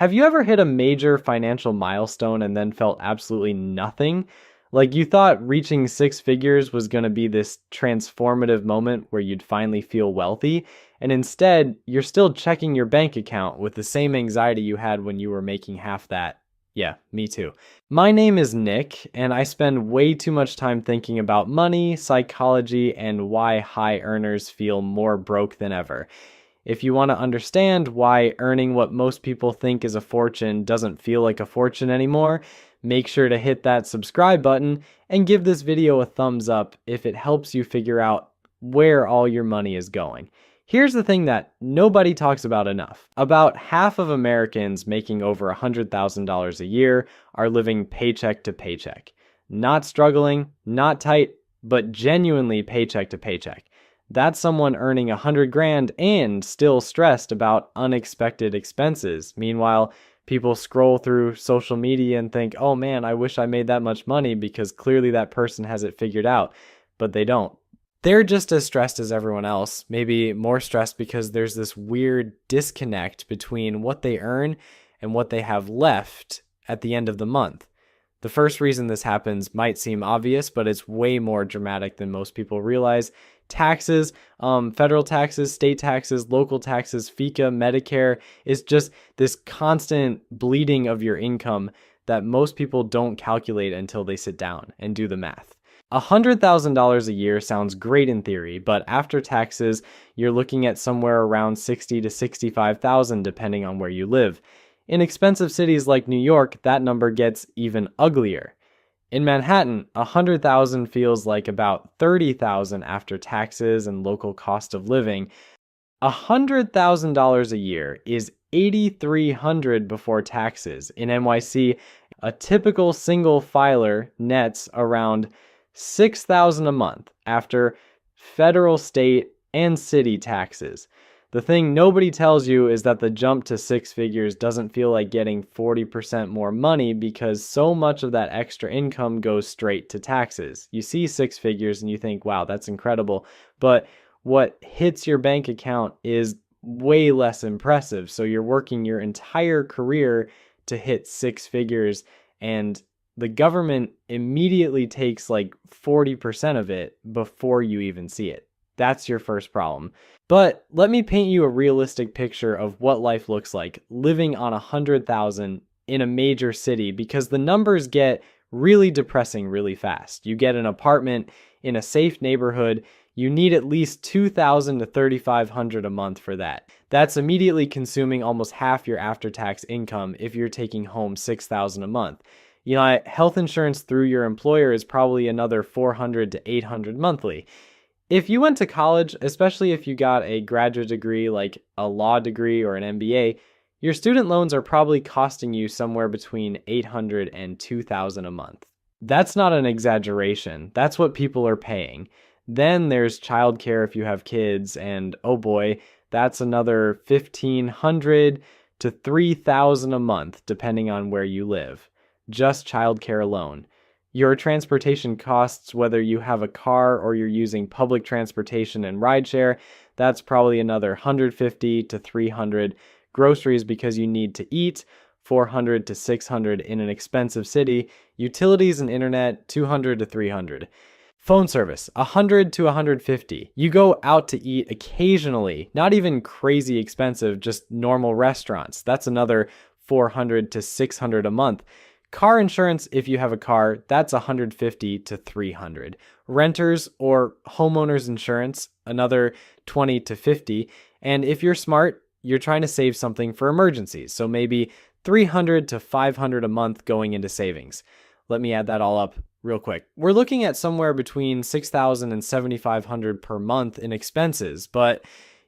Have you ever hit a major financial milestone and then felt absolutely nothing? Like you thought reaching six figures was going to be this transformative moment where you'd finally feel wealthy, and instead, you're still checking your bank account with the same anxiety you had when you were making half that. Yeah, me too. My name is Nick, and I spend way too much time thinking about money, psychology, and why high earners feel more broke than ever. If you want to understand why earning what most people think is a fortune doesn't feel like a fortune anymore, make sure to hit that subscribe button and give this video a thumbs up if it helps you figure out where all your money is going. Here's the thing that nobody talks about enough. About half of Americans making over $100,000 a year are living paycheck to paycheck. Not struggling, not tight, but genuinely paycheck to paycheck. That's someone earning 100 grand and still stressed about unexpected expenses. Meanwhile, people scroll through social media and think, oh man, I wish I made that much money because clearly that person has it figured out, but they don't. They're just as stressed as everyone else, maybe more stressed because there's this weird disconnect between what they earn and what they have left at the end of the month. The first reason this happens might seem obvious, but it's way more dramatic than most people realize. Taxes, federal taxes, state taxes, local taxes, FICA, Medicare, is just this constant bleeding of your income that most people don't calculate until they sit down and do the math. $100,000 a year sounds great in theory, but after taxes, you're looking at somewhere around $60,000 to $65,000 depending on where you live. In expensive cities like New York, that number gets even uglier. In Manhattan, $100,000 feels like about $30,000 after taxes and local cost of living. $100,000 a year is $8,300 before taxes. In NYC, a typical single filer nets around $6,000 a month after federal, state, and city taxes. The thing nobody tells you is that the jump to six figures doesn't feel like getting 40% more money because so much of that extra income goes straight to taxes. You see six figures and you think, wow, that's incredible. But what hits your bank account is way less impressive. So you're working your entire career to hit six figures, and the government immediately takes like 40% of it before you even see it. That's your first problem. But let me paint you a realistic picture of what life looks like living on 100,000 in a major city, because the numbers get really depressing really fast. You get an apartment in a safe neighborhood, you need at least $2,000 to $3,500 a month for that. That's immediately consuming almost half your after-tax income if you're taking home $6,000 a month. You know, health insurance through your employer is probably another $400 to $800 monthly. If you went to college, especially if you got a graduate degree like a law degree or an MBA, your student loans are probably costing you somewhere between $800 and $2,000 a month. That's not an exaggeration. That's what people are paying. Then there's childcare if you have kids, and oh boy, that's another $1,500 to $3,000 a month depending on where you live. Just childcare alone. Your transportation costs, whether you have a car or you're using public transportation and rideshare, that's probably another $150 to $300. Groceries because you need to eat, $400 to $600 in an expensive city. Utilities and internet, $200 to $300. Phone service, $100 to $150. You go out to eat occasionally, not even crazy expensive, just normal restaurants. That's another $400 to $600 a month. Car insurance, if you have a car, that's $150 to $300. Renters or homeowners insurance, another $20 to $50. And if you're smart, you're trying to save something for emergencies. So maybe $300 to $500 a month going into savings. Let me add that all up real quick. We're looking at somewhere between $6,000 and $7,500 per month in expenses, but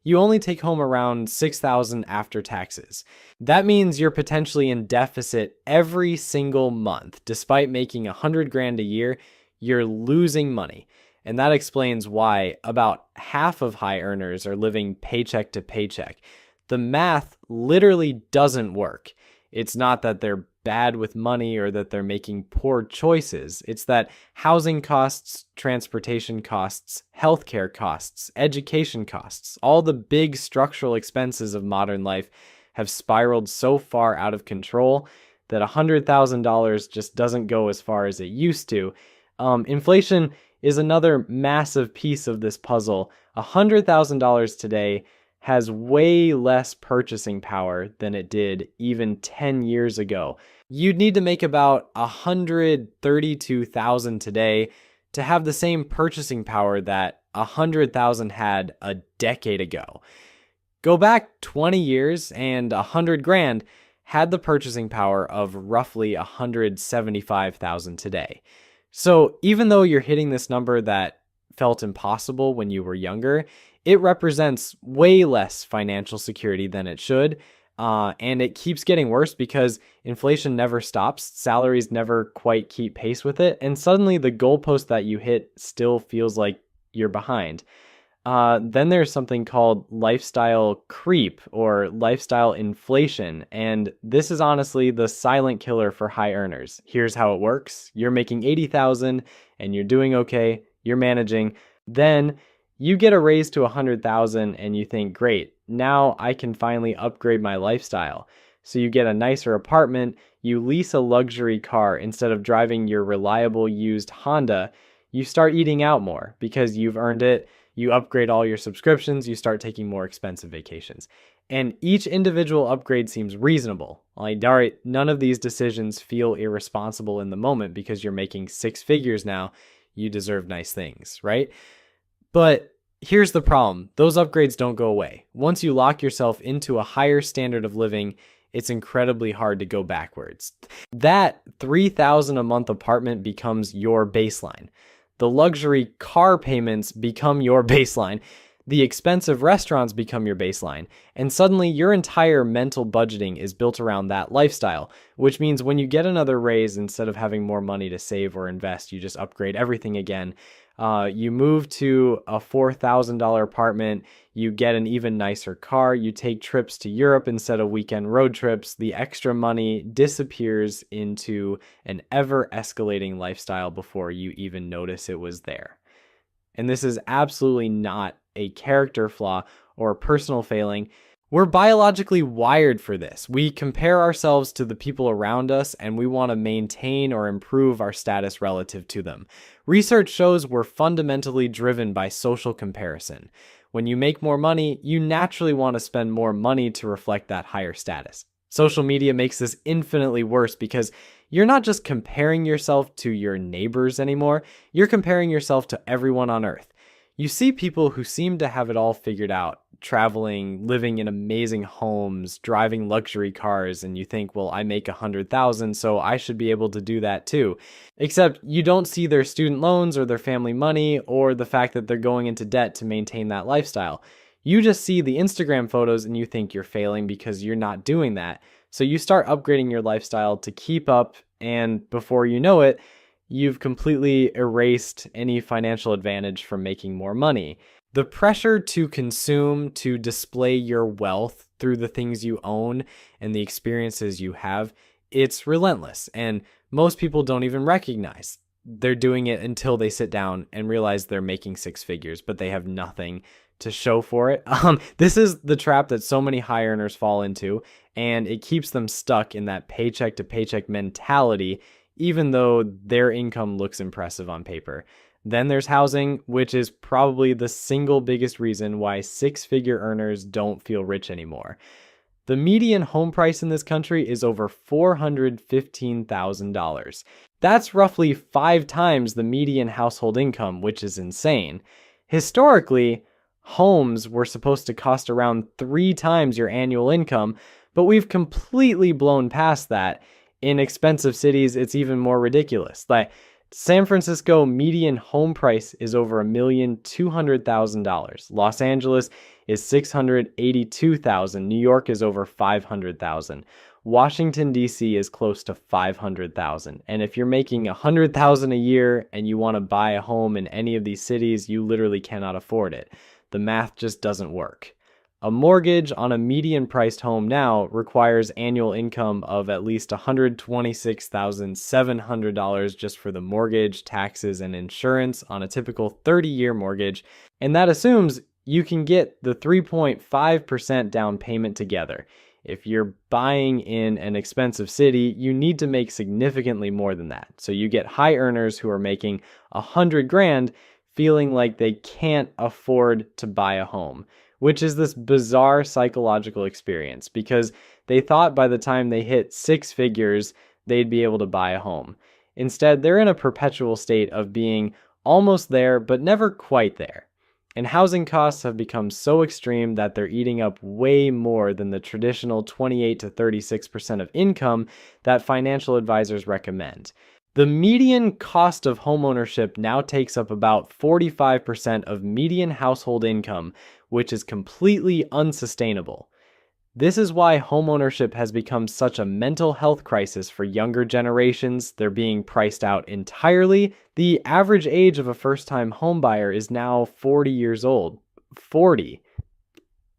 you only take home around $6,000 after taxes. That means you're potentially in deficit every single month. Despite making 100 grand a year, you're losing money. And that explains why about half of high earners are living paycheck to paycheck. The math literally doesn't work. It's not that they're bad with money or that they're making poor choices. It's that housing costs, transportation costs, healthcare costs, education costs, all the big structural expenses of modern life have spiraled so far out of control that $100,000 just doesn't go as far as it used to. Inflation is another massive piece of this puzzle. $100,000 today has way less purchasing power than it did even 10 years ago. You'd need to make about $132,000 today to have the same purchasing power that $100,000 had a decade ago. Go back 20 years and $100,000 had the purchasing power of roughly $175,000 today. So even though you're hitting this number that felt impossible when you were younger, it represents way less financial security than it should. And it keeps getting worse because inflation never stops. Salaries never quite keep pace with it. And suddenly the goalpost that you hit still feels like you're behind. Then there's something called lifestyle creep or lifestyle inflation. And this is honestly the silent killer for high earners. Here's how it works. You're making $80,000 and you're doing okay. You're managing. Then you get a raise to $100,000 and you think, great, now I can finally upgrade my lifestyle. So you get a nicer apartment, you lease a luxury car instead of driving your reliable used Honda. You start eating out more because you've earned it. You upgrade all your subscriptions, you start taking more expensive vacations. And each individual upgrade seems reasonable. Like, all right, none of these decisions feel irresponsible in the moment because you're making six figures now. You deserve nice things, right? But here's the problem. Those upgrades don't go away. Once you lock yourself into a higher standard of living, it's incredibly hard to go backwards. That $3,000 a month apartment becomes your baseline. The luxury car payments become your baseline. The expensive restaurants become your baseline. And suddenly your entire mental budgeting is built around that lifestyle, which means when you get another raise, instead of having more money to save or invest, you just upgrade everything again. You move to a $4,000 apartment, you get an even nicer car, you take trips to Europe instead of weekend road trips. The extra money disappears into an ever escalating lifestyle before you even notice it was there. And this is absolutely not a character flaw or a personal failing. We're biologically wired for this. We compare ourselves to the people around us and we want to maintain or improve our status relative to them. Research shows we're fundamentally driven by social comparison. When you make more money, you naturally want to spend more money to reflect that higher status. Social media makes this infinitely worse because you're not just comparing yourself to your neighbors anymore, you're comparing yourself to everyone on earth. You see people who seem to have it all figured out, traveling, living in amazing homes, driving luxury cars, and you think, well, I make $100,000, so I should be able to do that too. Except you don't see their student loans or their family money or the fact that they're going into debt to maintain that lifestyle. You just see the Instagram photos and you think you're failing because you're not doing that. So you start upgrading your lifestyle to keep up, and before you know it, you've completely erased any financial advantage from making more money. The pressure to consume, to display your wealth through the things you own and the experiences you have, it's relentless. And most people don't even recognize they're doing it until they sit down and realize they're making six figures, but they have nothing to show for it. This is the trap that so many high earners fall into, and it keeps them stuck in that paycheck to paycheck mentality, even though their income looks impressive on paper. Then there's housing, which is probably the single biggest reason why six-figure earners don't feel rich anymore. The median home price in this country is over $415,000. That's roughly 5 times the median household income, which is insane. Historically, homes were supposed to cost around 3 times your annual income, but we've completely blown past that. In expensive cities, it's even more ridiculous. Like San Francisco median home price is over $1,200,000. Los Angeles is $682,000. New York is over $500,000. Washington, D.C. is close to $500,000. And if you're making $100,000 a year and you want to buy a home in any of these cities, you literally cannot afford it. The math just doesn't work. A mortgage on a median-priced home now requires annual income of at least $126,700 just for the mortgage, taxes, and insurance on a typical 30-year mortgage, and that assumes you can get the 3.5% down payment together. If you're buying in an expensive city, you need to make significantly more than that. So you get high earners who are making 100 grand feeling like they can't afford to buy a home, which is this bizarre psychological experience because they thought by the time they hit six figures, they'd be able to buy a home. Instead, they're in a perpetual state of being almost there, but never quite there. And housing costs have become so extreme that they're eating up way more than the traditional 28 to 36% of income that financial advisors recommend. The median cost of homeownership now takes up about 45% of median household income, which is completely unsustainable. This is why homeownership has become such a mental health crisis for younger generations. They're being priced out entirely. The average age of a first-time homebuyer is now 40 years old. 40.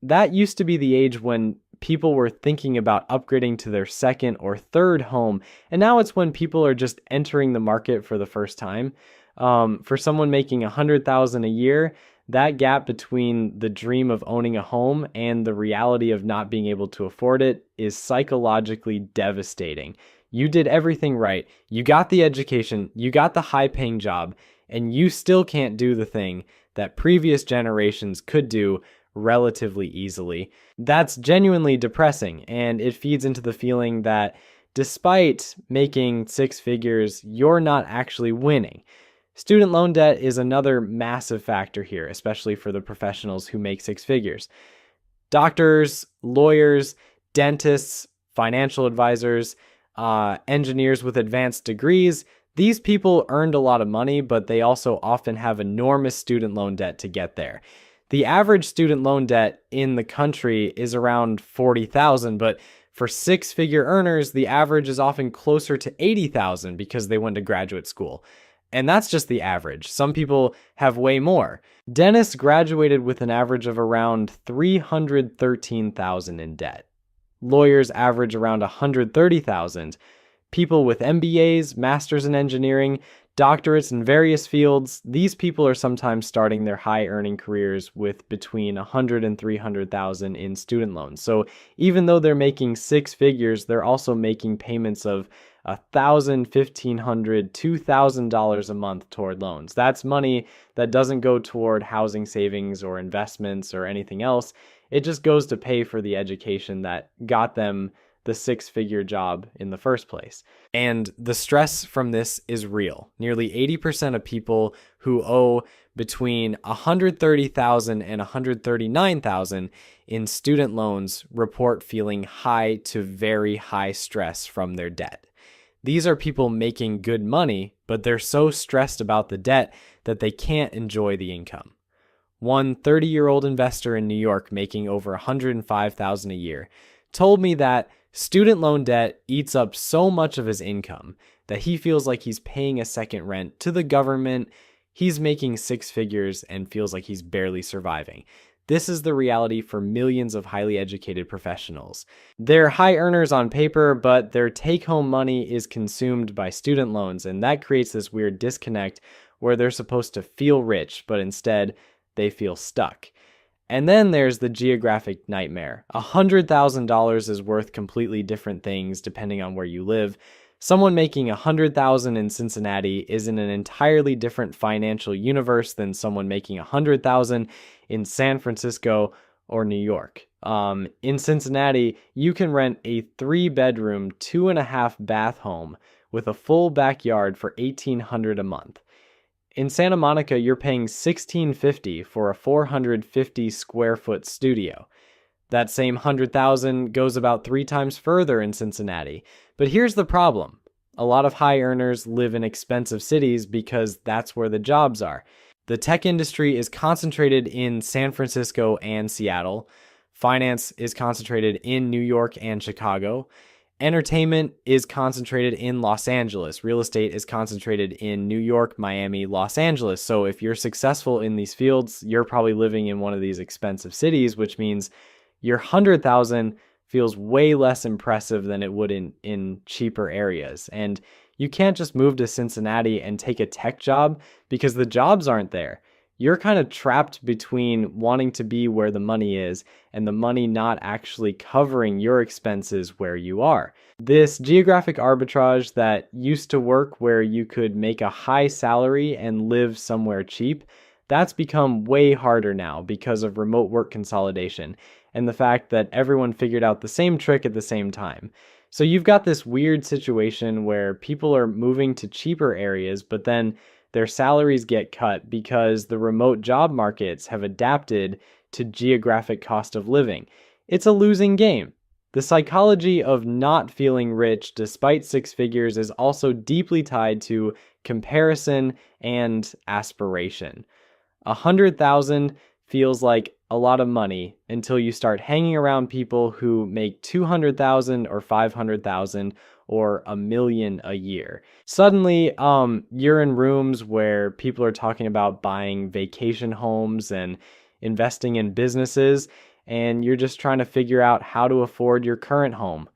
That used to be the age when people were thinking about upgrading to their second or third home, and now it's when people are just entering the market for the first time. For someone making $100,000 a year, that gap between the dream of owning a home and the reality of not being able to afford it is psychologically devastating. You did everything right. You got the education, you got the high-paying job, and you still can't do the thing that previous generations could do relatively easily. That's genuinely depressing, and it feeds into the feeling that despite making six figures, you're not actually winning. Student loan debt is another massive factor here, especially for the professionals who make six figures. Doctors, lawyers, dentists, financial advisors, engineers with advanced degrees, these people earned a lot of money, but they also often have enormous student loan debt to get there. The average student loan debt in the country is around $40,000, but for six-figure earners, the average is often closer to $80,000 because they went to graduate school. And that's just the average. Some people have way more. Dentists graduated with an average of around $313,000 in debt. Lawyers average around $130,000. People with MBAs, masters in engineering, doctorates in various fields, these people are sometimes starting their high-earning careers with between $100,000 and $300,000 in student loans. So even though they're making six figures, they're also making payments of $1,000, $1,500, $2,000 a month toward loans. That's money that doesn't go toward housing savings or investments or anything else. It just goes to pay for the education that got them the six-figure job in the first place. And the stress from this is real. Nearly 80% of people who owe between $130,000 and $139,000 in student loans report feeling high to very high stress from their debt. These are people making good money, but they're so stressed about the debt that they can't enjoy the income. One 30-year-old investor in New York making over $105,000 a year told me that student loan debt eats up so much of his income that he feels like he's paying a second rent to the government. He's making six figures and feels like he's barely surviving. This is the reality for millions of highly educated professionals. They're high earners on paper, but their take-home money is consumed by student loans, and that creates this weird disconnect where they're supposed to feel rich, but instead they feel stuck. And then there's the geographic nightmare. $100,000 is worth completely different things depending on where you live. Someone making $100,000 in Cincinnati is in an entirely different financial universe than someone making $100,000 in San Francisco or New York. In Cincinnati, you can rent a 3-bedroom, 2.5-bath home with a full backyard for $1,800 a month. In Santa Monica, you're paying $1,650 for a 450 square foot studio. That same $100,000 goes about 3 times further in Cincinnati. But here's the problem. A lot of high earners live in expensive cities because that's where the jobs are. The tech industry is concentrated in San Francisco and Seattle. Finance is concentrated in New York and Chicago. Entertainment is concentrated in Los Angeles. Real estate is concentrated in New York, Miami, Los Angeles. So if you're successful in these fields, you're probably living in one of these expensive cities, which means your $100,000 feels way less impressive than it would in cheaper areas. And you can't just move to Cincinnati and take a tech job because the jobs aren't there. you're kind of trapped between wanting to be where the money is and the money not actually covering your expenses where you are. This geographic arbitrage that used to work where you could make a high salary and live somewhere cheap, that's become way harder now because of remote work consolidation and the fact that everyone figured out the same trick at the same time. So you've got this weird situation where people are moving to cheaper areas, but then their salaries get cut because the remote job markets have adapted to geographic cost of living. It's a losing game. The psychology of not feeling rich despite six figures is also deeply tied to comparison and aspiration. 100,000 feels like a lot of money until you start hanging around people who make 200,000 or 500,000 or $1 million a year. Suddenly, you're in rooms where people are talking about buying vacation homes and investing in businesses, and you're just trying to figure out how to afford your current home.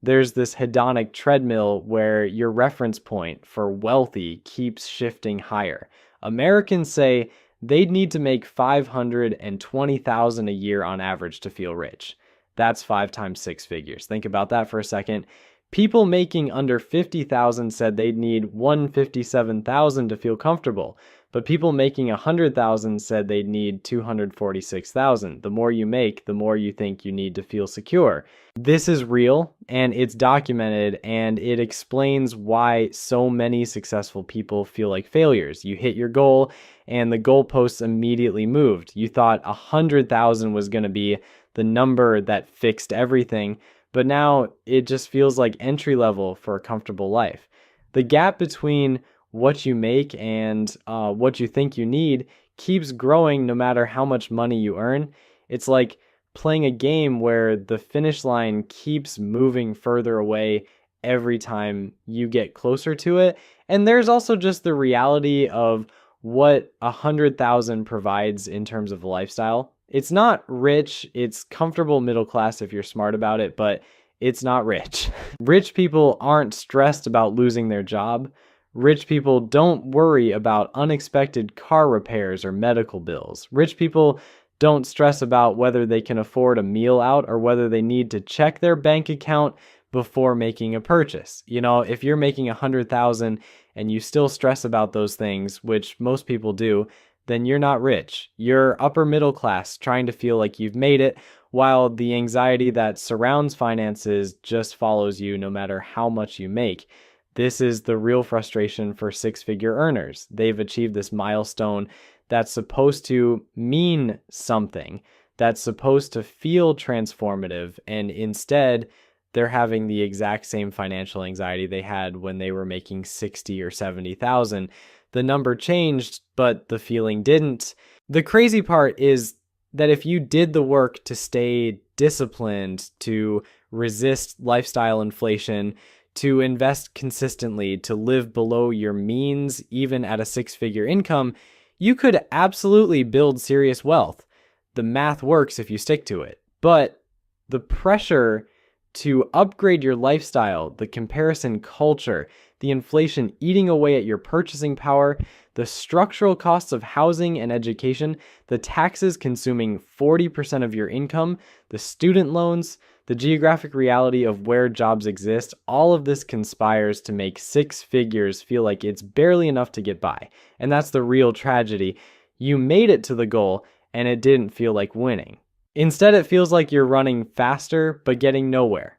There's this hedonic treadmill where your reference point for wealthy keeps shifting higher. Americans say they'd need to make $520,000 a year on average to feel rich. That's 5 times 6 figures. Think about that for a second. People making under 50,000 said they'd need 157,000 to feel comfortable, but people making 100,000 said they'd need 246,000. The more you make, the more you think you need to feel secure. This is real and it's documented, and it explains why so many successful people feel like failures. You hit your goal and the goalposts immediately moved. You thought 100,000 was going to be the number that fixed everything, but now it just feels like entry level for a comfortable life. The gap between what you make and what you think you need keeps growing no matter how much money you earn. It's like playing a game where the finish line keeps moving further away every time you get closer to it. And there's also just the reality of what 100,000 provides in terms of lifestyle. It's not rich, it's comfortable middle class if you're smart about it, but it's not rich. Rich people aren't stressed about losing their job. Rich people don't worry about unexpected car repairs or medical bills. Rich people don't stress about whether they can afford a meal out or whether they need to check their bank account before making a purchase. You know, if you're making 100,000 and you still stress about those things, which most people do, then you're not rich. You're upper middle class, trying to feel like you've made it, while the anxiety that surrounds finances just follows you no matter how much you make. This is the real frustration for six-figure earners. They've achieved this milestone that's supposed to mean something, that's supposed to feel transformative, and instead, they're having the exact same financial anxiety they had when they were making 60 or 70,000. The number changed, but the feeling didn't. The crazy part is that if you did the work to stay disciplined, to resist lifestyle inflation, to invest consistently, to live below your means, even at a six-figure income, you could absolutely build serious wealth. The math works if you stick to it. But the pressure to upgrade your lifestyle, the comparison culture, the inflation eating away at your purchasing power, the structural costs of housing and education, the taxes consuming 40% of your income, the student loans, the geographic reality of where jobs exist, all of this conspires to make six figures feel like it's barely enough to get by. And that's the real tragedy. You made it to the goal and it didn't feel like winning. Instead, it feels like you're running faster but getting nowhere.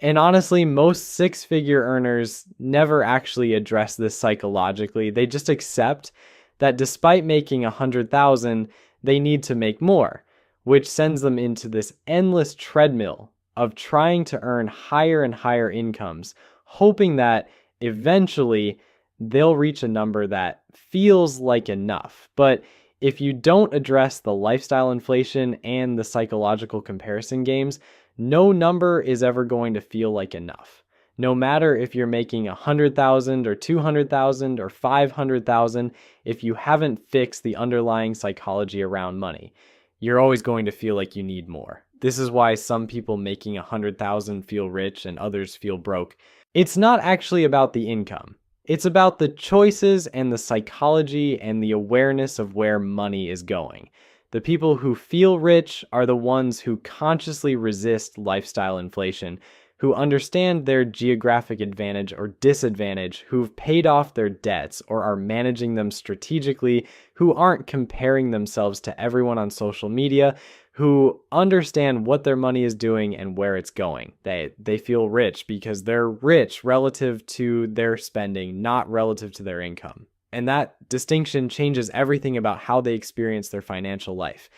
And honestly, most six-figure earners never actually address this psychologically. They just accept that despite making 100,000, they need to make more, which sends them into this endless treadmill of trying to earn higher and higher incomes, hoping that eventually they'll reach a number that feels like enough. But if you don't address the lifestyle inflation and the psychological comparison games, no number is ever going to feel like enough. No matter if you're making 100,000 or 200,000 or 500,000, if you haven't fixed the underlying psychology around money, you're always going to feel like you need more. This is why some people making 100,000 feel rich and others feel broke. It's not actually about the income. It's about the choices and the psychology and the awareness of where money is going. The people who feel rich are the ones who consciously resist lifestyle inflation, who understand their geographic advantage or disadvantage, who've paid off their debts or are managing them strategically, who aren't comparing themselves to everyone on social media, who understand what their money is doing and where it's going. They feel rich because they're rich relative to their spending, not relative to their income. And that distinction changes everything about how they experience their financial life.